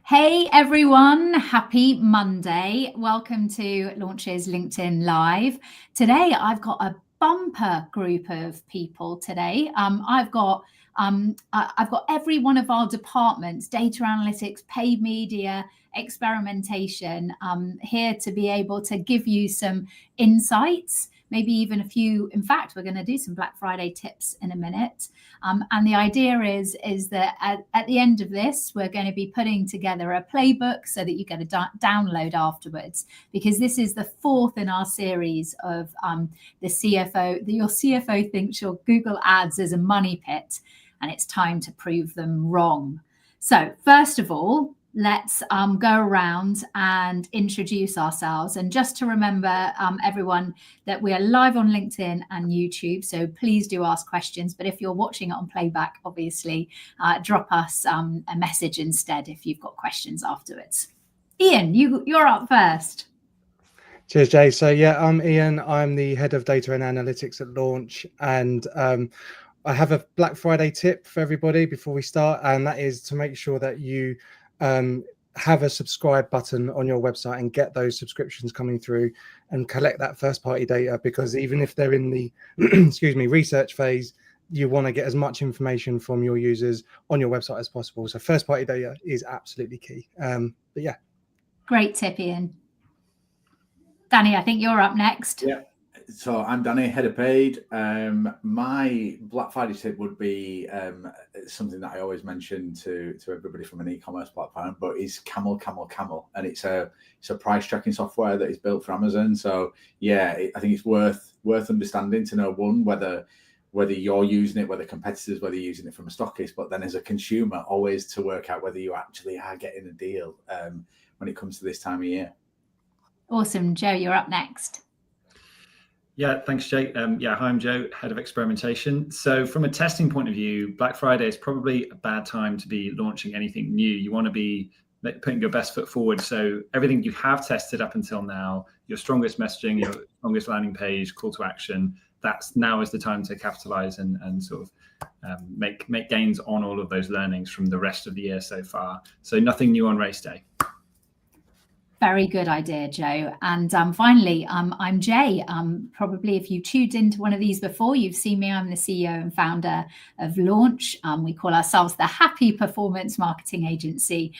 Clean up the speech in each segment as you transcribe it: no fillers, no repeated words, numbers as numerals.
Hey everyone, happy Monday. Welcome to Launches LinkedIn Live. Today I've got a bumper group of people today. I've got every one of our departments, data analytics, paid media, experimentation, here to be able to give you some insights, maybe even a few. In fact, we're going to do some Black Friday tips in a minute. And the idea is that at the end of this, we're going to be putting together a playbook so that you get a download afterwards, because this is the fourth in our series of your CFO thinks your Google Ads is a money pit, and it's time to prove them wrong. So first of all, let's go around and introduce ourselves. And just to remember, everyone, that we are live on LinkedIn and YouTube, so please do ask questions. But if you're watching it on playback, obviously, drop us a message instead if you've got questions afterwards. Ian, you're up first. Cheers, Jay. So yeah, I'm Ian. I'm the head of data and analytics at Launch, and I have a Black Friday tip for everybody before we start, and that is to make sure that you have a subscribe button on your website and get those subscriptions coming through and collect that first party data, because even if they're in the research phase, you want to get as much information from your users on your website as possible. So first party data is absolutely key. But yeah. Great tip, Ian. Danny, I think you're up next. Yeah. So I'm Danny, head of paid. My Black Friday tip would be something that I always mention to everybody from an e-commerce platform, but it's Camel, and it's a price tracking software that is built for Amazon. So yeah, I think it's worth understanding to know, one, whether you're using it, whether competitors, whether you're using it from a stockist, but then as a consumer, always to work out whether you actually are getting a deal when it comes to this time of year. Awesome. Joe, you're up next. Yeah, thanks, Jay. Hi, I'm Joe, head of experimentation. So from a testing point of view, Black Friday is probably a bad time to be launching anything new. You want to be putting your best foot forward. So everything you have tested up until now, your strongest messaging, your strongest landing page, call to action, now is the time to capitalize and sort of make gains on all of those learnings from the rest of the year so far. So nothing new on race day. Very good idea, Joe. And finally, I'm Jay. Probably if you tuned into one of these before, you've seen me. I'm the CEO and founder of Launch. We call ourselves the Happy Performance Marketing Agency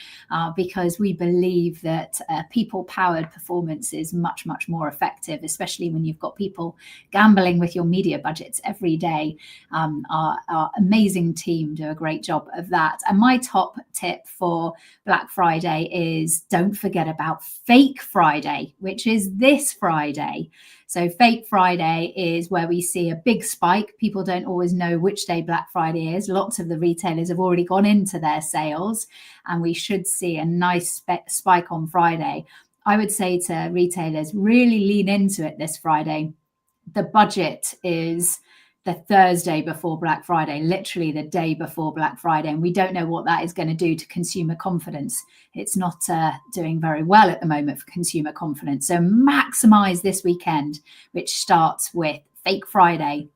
because we believe that people-powered performance is much, much more effective, especially when you've got people gambling with your media budgets every day. Our amazing team do a great job of that. And my top tip for Black Friday is don't forget about Fake Friday, which is this Friday. So Fake Friday is where we see a big spike. People don't always know which day Black Friday is. Lots of the retailers have already gone into their sales, and we should see a nice spike on Friday. I would say to retailers, really lean into it this Friday. The budget is the Thursday before Black Friday, literally the day before Black Friday. And we don't know what that is going to do to consumer confidence. It's not doing very well at the moment for consumer confidence. So maximize this weekend, which starts with Fake Friday.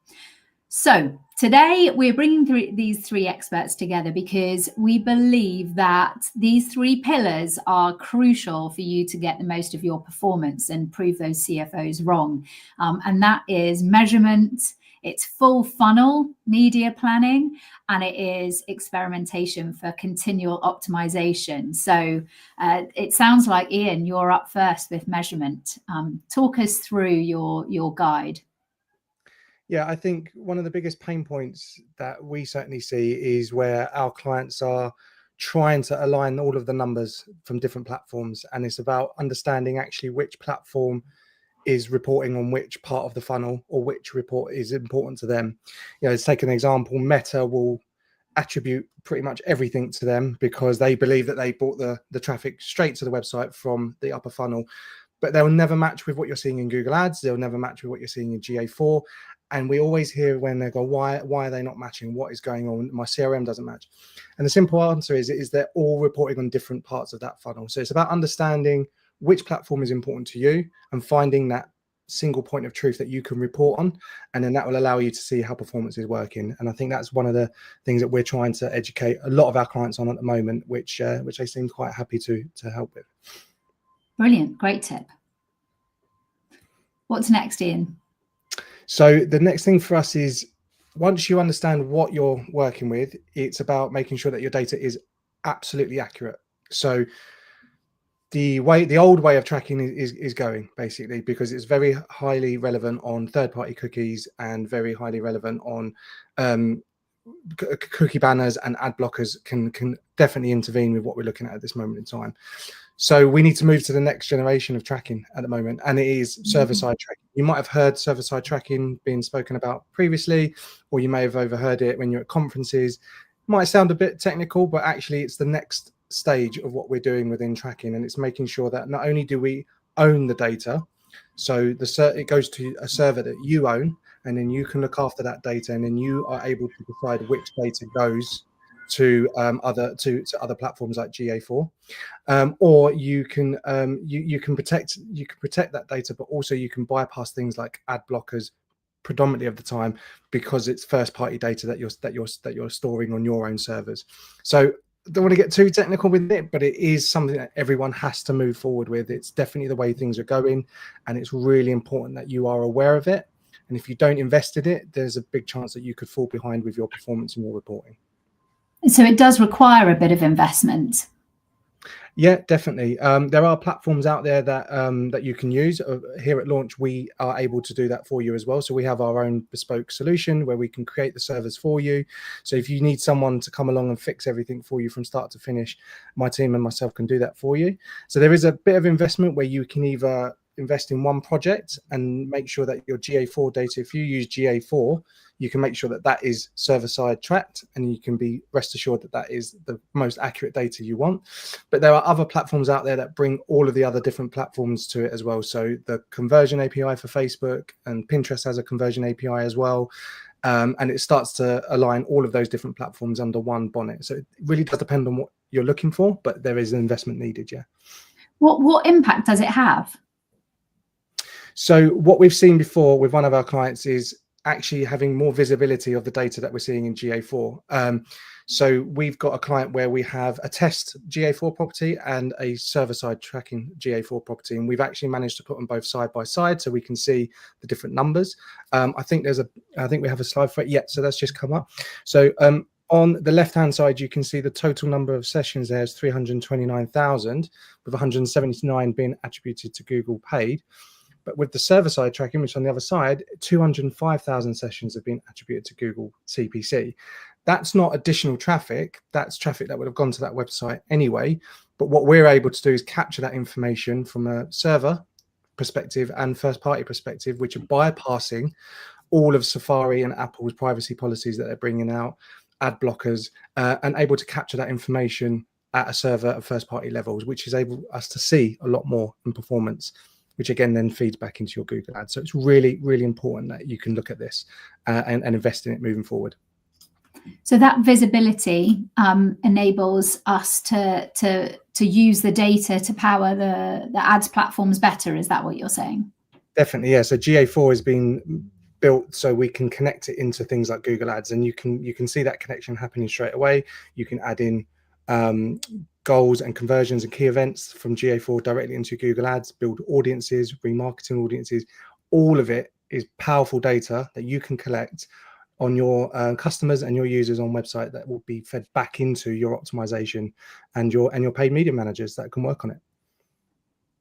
So today we're bringing these three experts together because we believe that these three pillars are crucial for you to get the most of your performance and prove those CFOs wrong. And that is measurement, it's full funnel media planning, and it is experimentation for continual optimization. So it sounds like, Ian, you're up first with measurement. Talk us through your guide. Yeah, I think one of the biggest pain points that we certainly see is where our clients are trying to align all of the numbers from different platforms. And it's about understanding actually which platform is reporting on which part of the funnel or which report is important to them. You know, let's take an example. Meta will attribute pretty much everything to them because they believe that they brought the traffic straight to the website from the upper funnel, but they'll never match with what you're seeing in Google Ads. They'll never match with what you're seeing in GA4. And we always hear when they go, why are they not matching? What is going on? My CRM doesn't match. And the simple answer is they're all reporting on different parts of that funnel. So it's about understanding which platform is important to you and finding that single point of truth that you can report on, and then that will allow you to see how performance is working. And I think that's one of the things that we're trying to educate a lot of our clients on at the moment, which they seem quite happy to help with. Brilliant, great tip. What's next, Ian? So the next thing for us is, once you understand what you're working with, it's about making sure that your data is absolutely accurate. So the old way of tracking is going, basically, because it's very highly relevant on third-party cookies and very highly relevant on cookie banners, and ad blockers can definitely intervene with what we're looking at this moment in time. So we need to move to the next generation of tracking at the moment, and it is server-side tracking. You might have heard server-side tracking being spoken about previously, or you may have overheard it when you're at conferences. It might sound a bit technical, but actually it's the next stage of what we're doing within tracking, and it's making sure that not only do we own the data, so it goes to a server that you own, and then you can look after that data, and then you are able to decide which data goes to other platforms like GA4, or you can protect that data, but also you can bypass things like ad blockers predominantly of the time, because it's first party data that you're storing on your own servers. So I don't want to get too technical with it, but it is something that everyone has to move forward with. It's definitely the way things are going, and it's really important that you are aware of it. And if you don't invest in it, there's a big chance that you could fall behind with your performance and your reporting. So it does require a bit of investment. Yeah, definitely. There are platforms out there that you can use. Here at Launch, we are able to do that for you as well. So we have our own bespoke solution where we can create the servers for you. So if you need someone to come along and fix everything for you from start to finish, my team and myself can do that for you. So there is a bit of investment where you can either invest in one project and make sure that your GA4 data, if you use GA4, you can make sure that that is server-side tracked, and you can be rest assured that that is the most accurate data you want. But there are other platforms out there that bring all of the other different platforms to it as well. So the conversion API for Facebook, and Pinterest has a conversion API as well. And it starts to align all of those different platforms under one bonnet. So it really does depend on what you're looking for, but there is an investment needed, yeah. What impact does it have? So what we've seen before with one of our clients is actually having more visibility of the data that we're seeing in GA4. So we've got a client where we have a test GA4 property and a server-side tracking GA4 property, and we've actually managed to put them both side by side so we can see the different numbers. I think we have a slide for it. Yeah, so that's just come up. So on the left-hand side, you can see the total number of sessions there is 329,000, with 179 being attributed to Google Paid. But with the server-side tracking, which on the other side, 205,000 sessions have been attributed to Google CPC. That's not additional traffic. That's traffic that would have gone to that website anyway. But what we're able to do is capture that information from a server perspective and first-party perspective, which are bypassing all of Safari and Apple's privacy policies that they're bringing out, ad blockers, and able to capture that information at a server at first-party levels, which is able us to see a lot more in performance, which again then feeds back into your Google Ads. So it's really, really important that you can look at this and invest in it moving forward. So that visibility enables us to use the data to power the ads platforms better. Is that what you're saying? Definitely, yeah. So GA4 has been built so we can connect it into things like Google Ads, and you can see that connection happening straight away. You can add in goals and conversions and key events from GA4 directly into Google Ads, build audiences, remarketing audiences. All of it is powerful data that you can collect on your customers and your users on website that will be fed back into your optimization and your paid media managers that can work on it.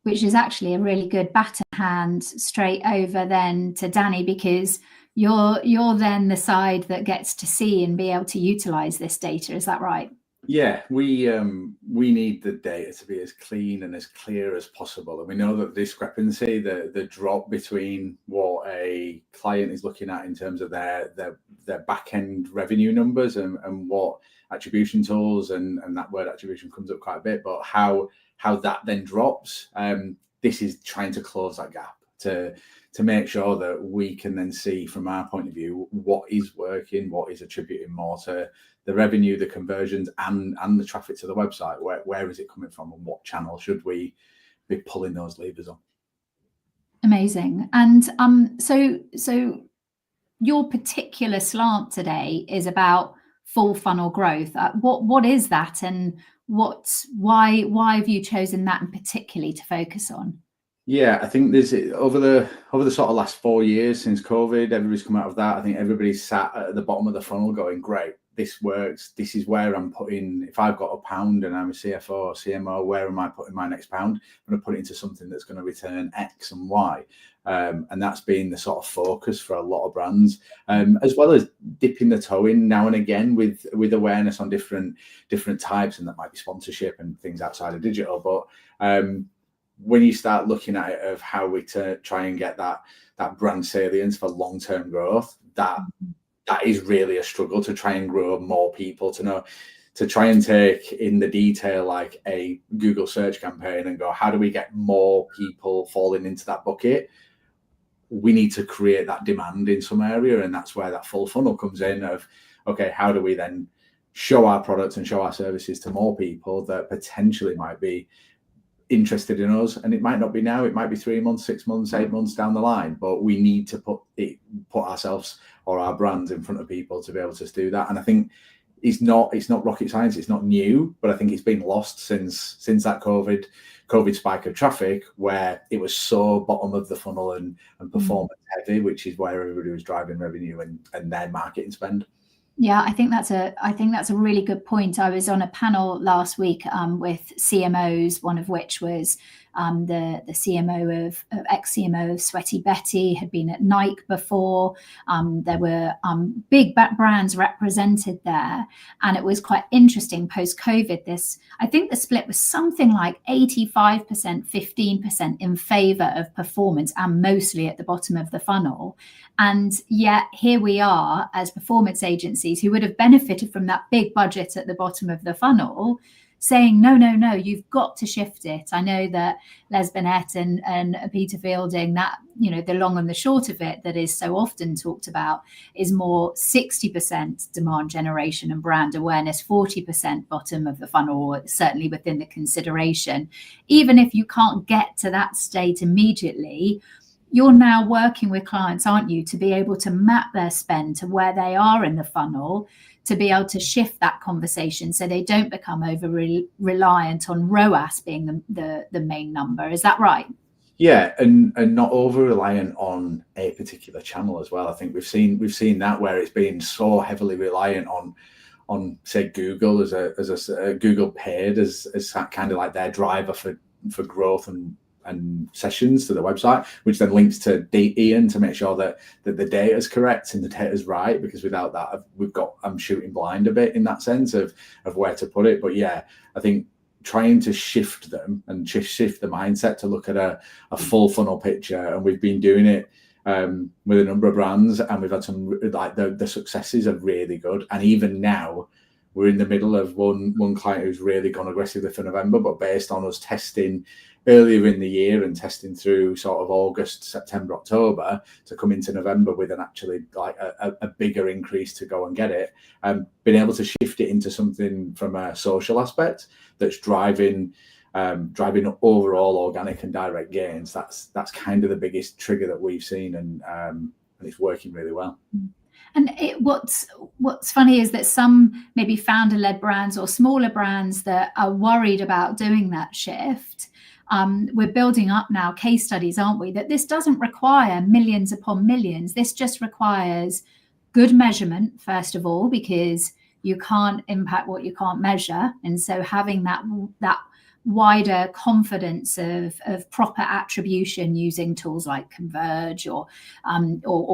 Which is actually a really good baton hand straight over then to Danny, because you're then the side that gets to see and be able to utilize this data. Is that right? Yeah, we need the data to be as clean and as clear as possible, and we know that the discrepancy, the drop between what a client is looking at in terms of their back end revenue numbers and what attribution tools and that word attribution comes up quite a bit, but how that then drops. This is trying to close that gap to make sure that we can then see from our point of view what is working, what is attributing more to the revenue, the conversions, and the traffic to the website. Where is it coming from, and what channel should we be pulling those levers on? Amazing. And so your particular slant today is about full funnel growth. What is that, and why have you chosen that in particularly to focus on? Yeah, I think there's over the sort of last 4 years since COVID, everybody's come out of that. I think everybody's sat at the bottom of the funnel going, great, this works. This is where I'm putting, if I've got £1 and I'm a CFO or CMO, where am I putting my next pound? I'm going to put it into something that's going to return X and Y. And that's been the sort of focus for a lot of brands, as well as dipping the toe in now and again with awareness on different types, and that might be sponsorship and things outside of digital. But when you start looking at it of how we try and get that brand salience for long-term growth, that is really a struggle to try and grow more people, to try and take in the detail like a Google search campaign and go, how do we get more people falling into that bucket? We need to create that demand in some area, and that's where that full funnel comes in of, okay, how do we then show our products and show our services to more people that potentially might be interested in us? And it might not be now, it might be 3 months, 6 months, 8 months down the line, but we need to put ourselves or our brands in front of people to be able to do that. And I think it's not rocket science, it's not new, but I think it's been lost since that COVID spike of traffic, where it was so bottom of the funnel and performance heavy, which is where everybody was driving revenue and their marketing spend. Yeah, I think that's a really good point. I was on a panel last week with CMOs, one of which was the CMO of ex-CMO of Sweaty Betty, had been at Nike before. There were big brands represented there, and it was quite interesting post-COVID. I think the split was something like 85%, 15% in favor of performance, and mostly at the bottom of the funnel. And yet here we are as performance agencies who would have benefited from that big budget at the bottom of the funnel, saying, no, you've got to shift it. I know that Les Binet and Peter Fielding, that, the long and the short of it that is so often talked about is more 60% demand generation and brand awareness, 40% bottom of the funnel, or certainly within the consideration. Even if you can't get to that state immediately, you're now working with clients, aren't you, to be able to map their spend to where they are in the funnel, to be able to shift that conversation so they don't become over reliant on ROAS being the main number. Is that right? Yeah, and not over reliant on a particular channel as well. I think we've seen that, where it's been so heavily reliant on say Google as a Google paid as kind of like their driver for growth and sessions to the website, which then links to Ian to make sure that the data is correct and the data is right, because without that I'm shooting blind a bit in that sense of where to put it. But yeah, I think trying to shift them and shift the mindset to look at a full funnel picture, and we've been doing it with a number of brands, and we've had some, like, the successes are really good. And even now we're in the middle of one client who's really gone aggressively for November, but based on us testing earlier in the year and testing through sort of August, September, October, to come into November with an actually like a bigger increase to go and get it, being able to shift it into something from a social aspect that's driving overall organic and direct gains. That's kind of the biggest trigger that we've seen, and it's working really well. And what's funny is that some maybe founder-led brands or smaller brands that are worried about doing that shift, we're building up now case studies, aren't we, that this doesn't require millions upon millions. This just requires good measurement, first of all, because you can't impact what you can't measure. And so having that wider confidence of proper attribution using tools like Converge or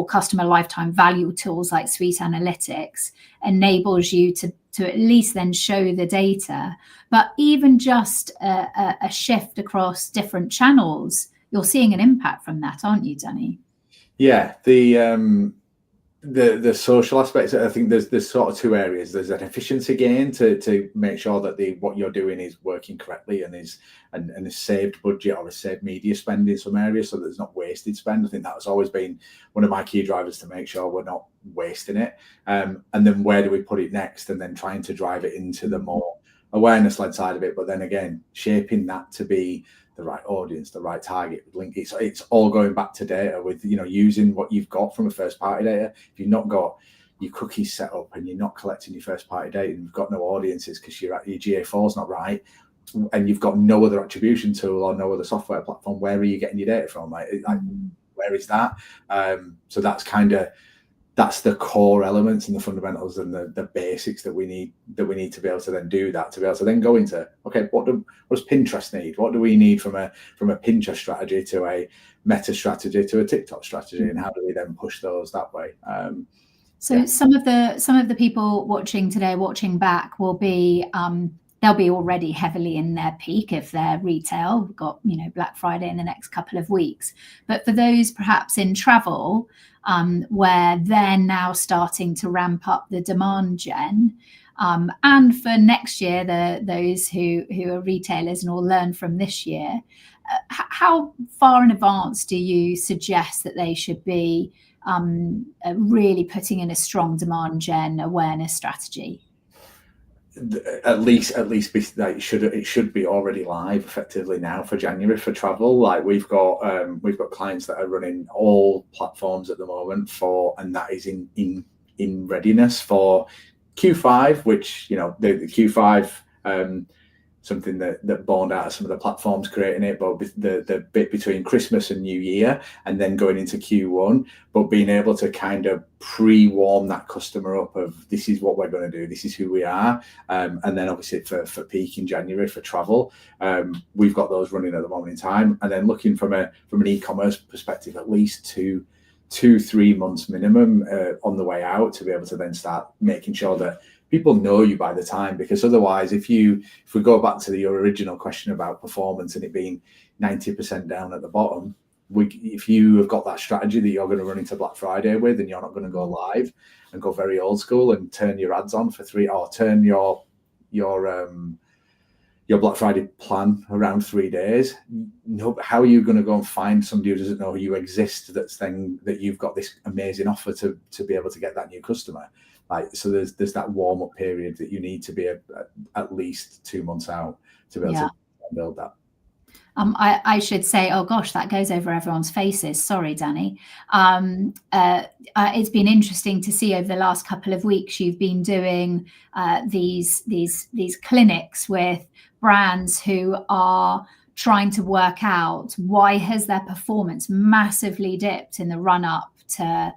customer lifetime value tools like Suite Analytics enables you to at least then show the data. But even just a shift across different channels, you're seeing an impact from that, aren't you, Danny? Yeah, the social aspects, I think there's sort of two areas. There's an efficiency gain to make sure that what you're doing is working correctly and is saved budget or a saved media spend in some areas, so there's not wasted spend. I think that's always been one of my key drivers, to make sure we're not wasting it. And then where do we put it next, and then trying to drive it into the more awareness led side of it, but then again shaping that to be the right audience, the right target link. It's all going back to data with, using what you've got from a first party data. If you've not got your cookies set up and you're not collecting your first party data and you've got no audiences because your GA4 is not right, and you've got no other attribution tool or no other software platform, where are you getting your data from? Where is that? So that's the core elements and the fundamentals and the basics that we need to be able to then do that, to be able to then go into, okay, what does Pinterest need? What do we need from a Pinterest strategy to a Meta strategy to a TikTok strategy, and how do we then push those that way? So some of the people watching today, watching back, will be they'll be already heavily in their peak if they're retail. We've got Black Friday in the next couple of weeks. But for those perhaps in travel, where they're now starting to ramp up the demand gen, and for next year, those who are retailers and will learn from this year, how far in advance do you suggest that they should be really putting in a strong demand gen awareness strategy? At least it should be already live effectively now for January for travel. Like we've got clients that are running all platforms at the moment and that is in readiness for Q5, which the Q5 something that born out of some of the platforms creating it, but the bit between Christmas and New Year and then going into Q1, but being able to kind of pre-warm that customer up of, this is what we're going to do, this is who we are, and then obviously for peak in January for travel, we've got those running at the moment in time, and then looking from an e-commerce perspective, at least 2-3 months minimum on the way out, to be able to then start making sure that people know you by the time, because otherwise, if we go back to your original question about performance and it being 90% down at the bottom, if you have got that strategy that you're going to run into Black Friday with, and you're not going to go live and go very old school and turn your ads on for 3, or turn your Black Friday plan around 3 days, how are you going to go and find somebody who doesn't know you exist, that you've got this amazing offer to be able to get that new customer? So there's that warm up period that you need to be at least 2 months out to be able to build that. I should say, oh gosh, that goes over everyone's faces. Sorry, Danny. It's been interesting to see over the last couple of weeks, you've been doing these clinics with brands who are trying to work out why has their performance massively dipped in the run up to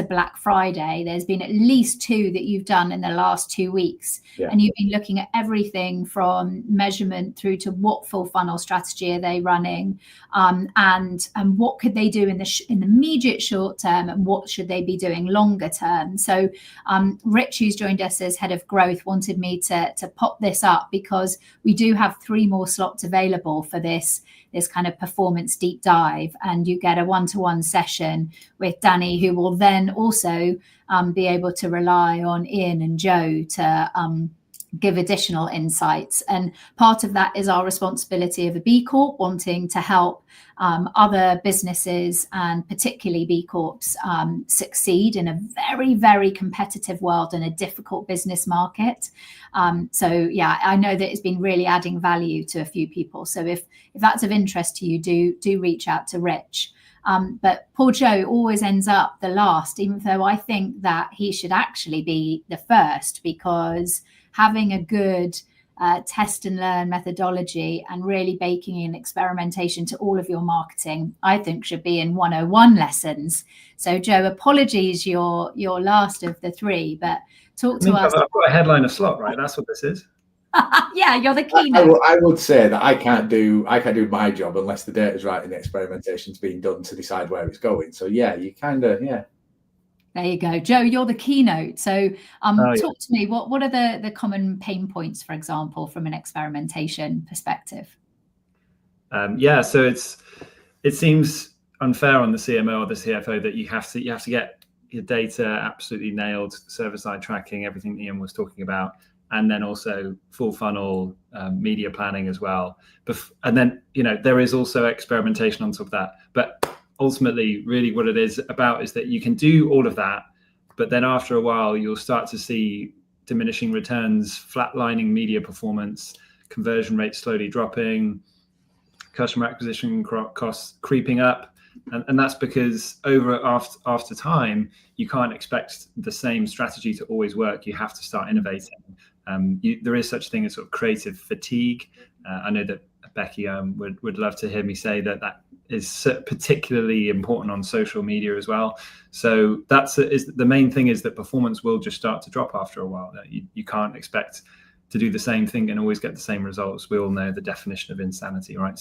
Black Friday. There's been at least 2 that you've done in the last 2 weeks. And you've been looking at everything from measurement through to what full funnel strategy are they running, and what could they do in the immediate short term, and what should they be doing longer term. So Rich, who's joined us as head of growth, wanted me to pop this up because we do have 3 more slots available for this kind of performance deep dive, and you get a one-to-one session with Danny, who will then also be able to rely on Ian and Joe to give additional insights. And part of that is our responsibility of a B Corp wanting to help other businesses, and particularly B Corps, succeed in a very, very competitive world and a difficult business market. So yeah, I know that it's been really adding value to a few people. So if that's of interest to you, do reach out to Rich. But poor Joe always ends up the last, even though I think that he should actually be the first, because having a good test and learn methodology and really baking in experimentation to all of your marketing, I think should be in 101 lessons. So Joe, apologies, you're last of the 3, but talk to us. I've got a headliner slot, right? That's what this is. Yeah, you're the keynote. I would say that I can't do my job unless the data's right and the experimentation's being done to decide where it's going. So yeah, you kind of, yeah. There you go. Joe, you're the keynote. So talk to me, what are the common pain points, for example, from an experimentation perspective? So it seems unfair on the CMO or the CFO that you have to get your data absolutely nailed, server-side tracking, everything Ian was talking about, and then also full funnel media planning as well. And then, there is also experimentation on top of that. But ultimately, really what it is about is that you can do all of that, but then after a while, you'll start to see diminishing returns, flatlining media performance, conversion rates slowly dropping, customer acquisition costs creeping up. And that's because after time, you can't expect the same strategy to always work. You have to start innovating. There is such a thing as sort of creative fatigue. I know that Becky would love to hear me say that is particularly important on social media as well. So the main thing is that performance will just start to drop after a while. You can't expect to do the same thing and always get the same results. We all know the definition of insanity, right?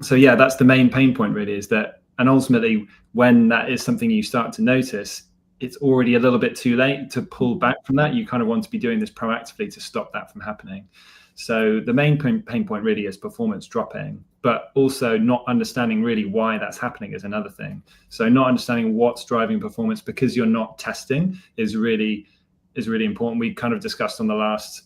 So yeah, that's the main pain point really, is that, and ultimately when that is something you start to notice, it's already a little bit too late to pull back from that. You kind of want to be doing this proactively to stop that from happening. So the main pain point really is performance dropping, but also not understanding really why that's happening is another thing. So not understanding what's driving performance because you're not testing is really important. We kind of discussed on our last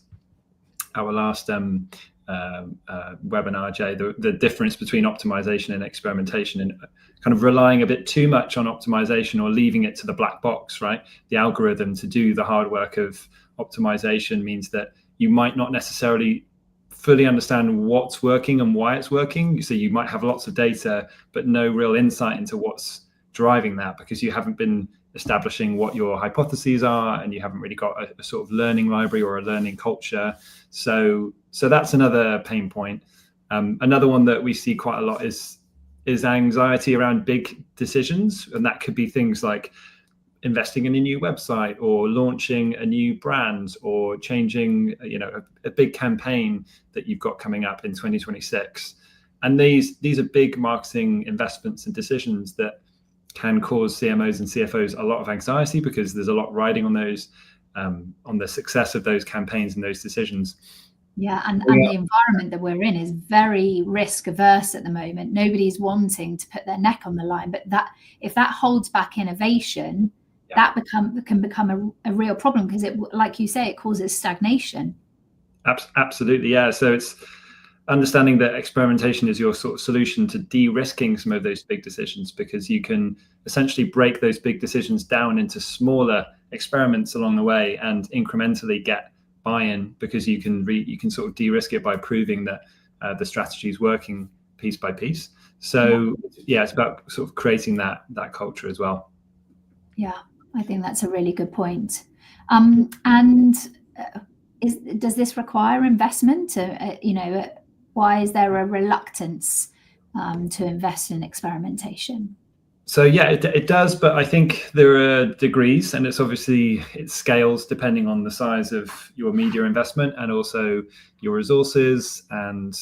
webinar, Jay, the difference between optimization and experimentation, and kind of relying a bit too much on optimization or leaving it to the black box, right? The algorithm to do the hard work of optimization means that you might not necessarily fully understand what's working and why it's working. So you might have lots of data, but no real insight into what's driving that because you haven't been establishing what your hypotheses are and you haven't really got a sort of learning library or a learning culture. So that's another pain point. Another one that we see quite a lot is anxiety around big decisions. And that could be things like investing in a new website or launching a new brand or changing, a big campaign that you've got coming up in 2026. And these are big marketing investments and decisions that can cause CMOs and CFOs a lot of anxiety because there's a lot riding on those, on the success of those campaigns and those decisions. Yeah, and the environment that we're in is very risk averse at the moment. Nobody's wanting to put their neck on the line, but if that holds back innovation, that can become a real problem because it, like you say, it causes stagnation. Absolutely, yeah. So it's understanding that experimentation is your sort of solution to de-risking some of those big decisions, because you can essentially break those big decisions down into smaller experiments along the way and incrementally get buy-in, because you can sort of de-risk it by proving that the strategy is working piece by piece. So yeah, it's about sort of creating that culture as well. Yeah, I think that's a really good point. And does this require investment? Why is there a reluctance to invest in experimentation? So yeah, it does, but I think there are degrees, and it scales depending on the size of your media investment and also your resources. And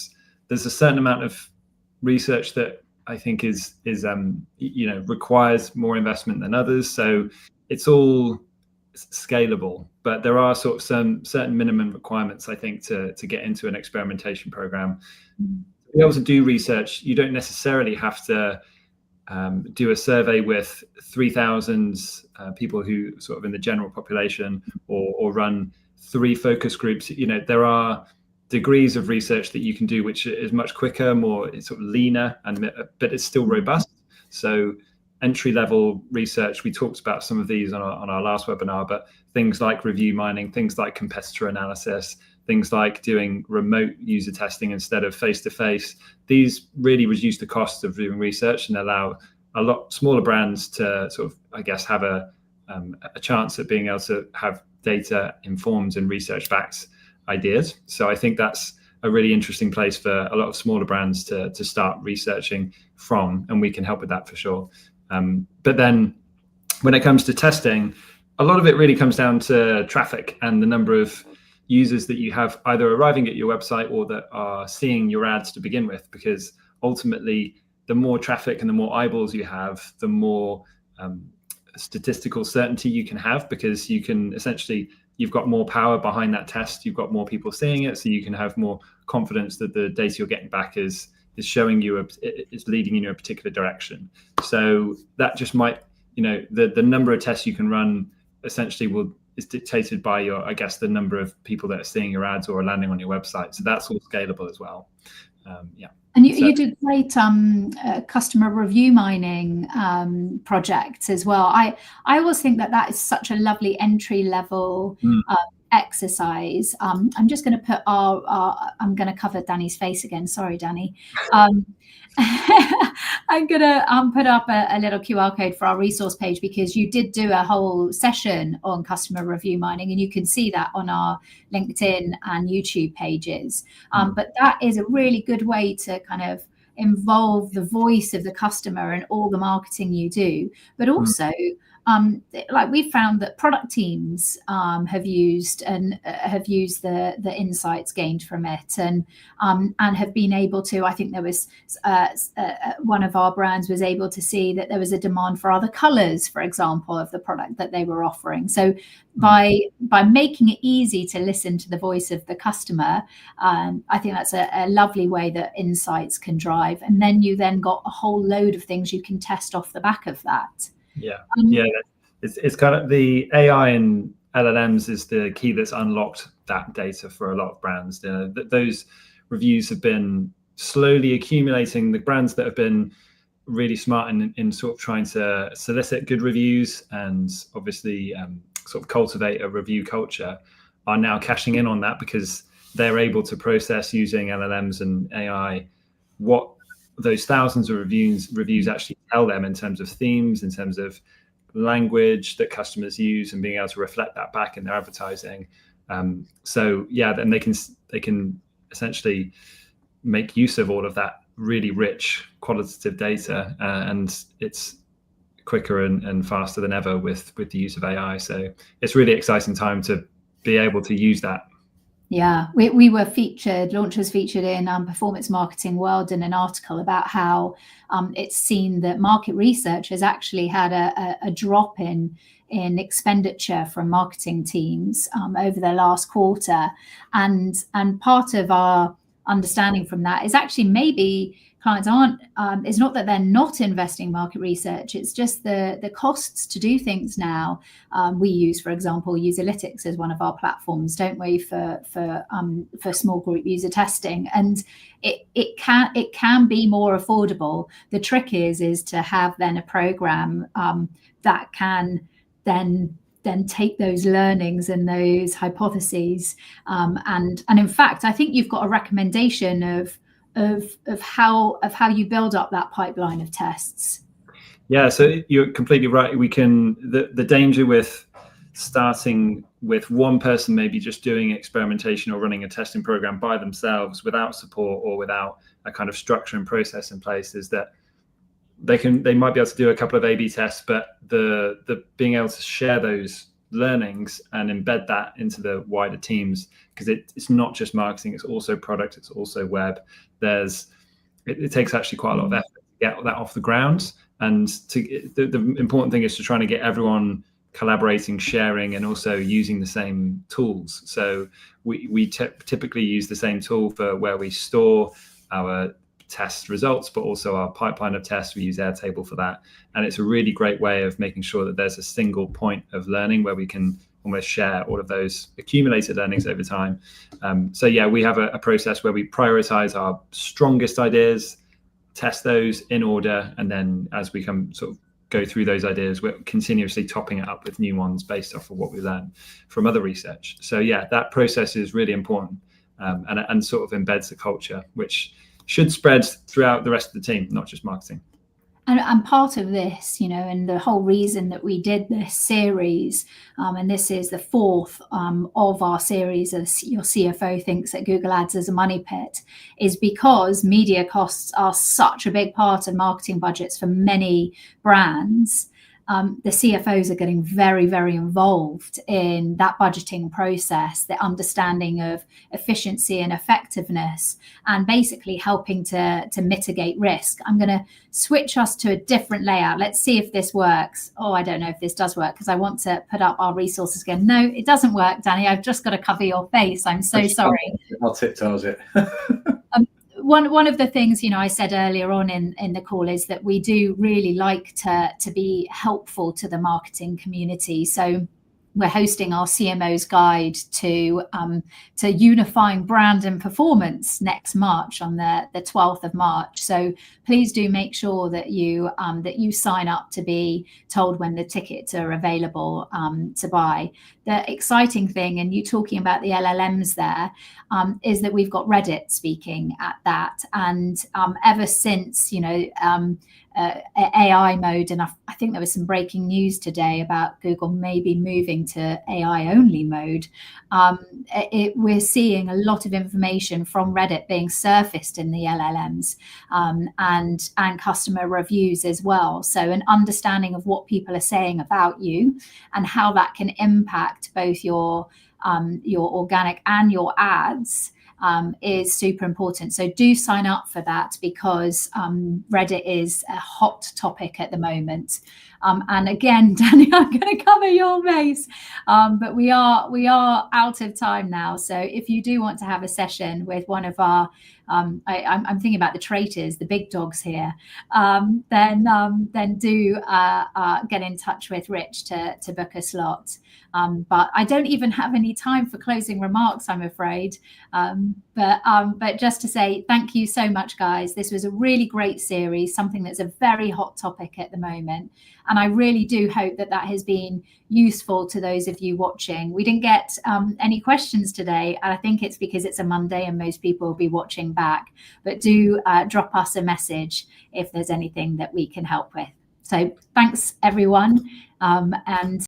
there's a certain amount of research that I think is requires more investment than others. So it's all scalable, but there are sort of some certain minimum requirements, I think, to get into an experimentation program. To be able to do research, you don't necessarily have to do a survey with 3,000 people who sort of in the general population, or run 3 focus groups. There are degrees of research that you can do, which is much quicker, it's sort of leaner, but it's still robust. So entry-level research, we talked about some of these on our last webinar, but things like review mining, things like competitor analysis, things like doing remote user testing instead of face-to-face, these really reduce the cost of doing research and allow a lot smaller brands to sort of, I guess, have a chance at being able to have data informed and research-backed ideas. So I think that's a really interesting place for a lot of smaller brands to start researching from, and we can help with that for sure. But then when it comes to testing, a lot of it really comes down to traffic and the number of users that you have either arriving at your website or that are seeing your ads to begin with, because ultimately the more traffic and the more eyeballs you have, the more statistical certainty you can have, because you can essentially, you've got more power behind that test, you've got more people seeing it, so you can have more confidence that the data you're getting back is showing you is leading you in a particular direction. So that just might, the number of tests you can run essentially is dictated by the number of people that are seeing your ads or are landing on your website. So that's all scalable as well. And you do great customer review mining projects as well. I always think that is such a lovely entry level exercise. I'm just going to put I'm going to cover Danny's face again. Sorry, Danny. I'm going to put up a little QR code for our resource page, because you did do a whole session on customer review mining, and you can see that on our LinkedIn and YouTube pages. But that is a really good way to kind of involve the voice of the customer in all the marketing you do, but also like we found that product teams have used the insights gained from it, and have been able to, I think there was one of our brands was able to see that there was a demand for other colors, for example, of the product that they were offering. So by making it easy to listen to the voice of the customer, I think that's a lovely way that insights can drive, and then you then got a whole load of things you can test off the back of that. It's kind of the AI and LLMs is the key that's unlocked that data for a lot of brands. Those reviews have been slowly accumulating. The brands that have been really smart in sort of trying to solicit good reviews and obviously sort of cultivate a review culture are now cashing in on that, because they're able to process using LLMs and AI what those thousands of reviews actually tell them in terms of themes, in terms of language that customers use, and being able to reflect that back in their advertising. So yeah, then they can essentially make use of all of that really rich qualitative data, and it's quicker and faster than ever with the use of AI. So it's really exciting time to be able to use that. Yeah, we were featured, Launch was featured in Performance Marketing World in an article about how it's seen that market research has actually had a drop in expenditure from marketing teams over the last quarter. And part of our understanding from that is actually maybe clients aren't, it's not that they're not investing in market research, it's just the costs to do things now. We use, for example, Userlytics as one of our platforms, don't we, for small group user testing, and it can be more affordable. The trick is to have then a program that can then take those learnings and those hypotheses, and in fact, I think you've got a recommendation of how you build up that pipeline of tests. Yeah, so you're completely right. We can the danger with starting with one person maybe just doing experimentation or running a testing program by themselves without support or without a kind of structure and process in place is that they might be able to do a couple of A/B tests, but the being able to share those learnings and embed that into the wider teams, because it's not just marketing, it's also product, it's also web. It takes actually quite a lot of effort to get that off the ground, and the important thing is to try to get everyone collaborating, sharing, and also using the same tools. So we typically use the same tool for where we store our test results, but also our pipeline of tests. We use Airtable for that, and it's a really great way of making sure that there's a single point of learning where we can almost share all of those accumulated learnings over time. So yeah, we have a process where we prioritize our strongest ideas, test those in order, and then as we go through those ideas, we're continuously topping it up with new ones based off of what we learn from other research. So yeah, that process is really important, and sort of embeds the culture, which should spread throughout the rest of the team, not just marketing. And part of this, and the whole reason that we did this series, and this is the fourth of our series of Your CFO Thinks at Google Ads as a Money Pit, is because media costs are such a big part of marketing budgets for many brands. The CFOs are getting very, very involved in that budgeting process, the understanding of efficiency and effectiveness, and basically helping to mitigate risk. I'm going to switch us to a different layout. Let's see if this works. Oh, I don't know if this does work, because I want to put up our resources again. No, it doesn't work, Danny. I've just got to cover your face. I'm so sorry. I'll tiptoes it. One of the things, I said earlier on in the call is that we do really like to be helpful to the marketing community. So we're hosting our CMO's guide to unifying brand and performance next March, on the 12th of March. So please do make sure that you sign up to be told when the tickets are available to buy. the exciting thing, and you talking about the LLMs there, is that we've got Reddit speaking at that. And ever since, AI mode, and I think there was some breaking news today about Google maybe moving to AI only mode. We're seeing a lot of information from Reddit being surfaced in the LLMs, and customer reviews as well. So an understanding of what people are saying about you and how that can impact both your organic and your ads is super important. So do sign up for that, because Reddit is a hot topic at the moment. And again, Danny, I'm going to cover your base, but we are out of time now. So if you do want to have a session with one of our, I'm thinking about the traitors, the big dogs here, then do get in touch with Rich to book a slot. But I don't even have any time for closing remarks, I'm afraid. But just to say thank you so much, guys. This was a really great series, something that's a very hot topic at the moment. And I really do hope that has been useful to those of you watching. We didn't get any questions today. I think it's because it's a Monday and most people will be watching back. But do drop us a message if there's anything that we can help with. So thanks, everyone. And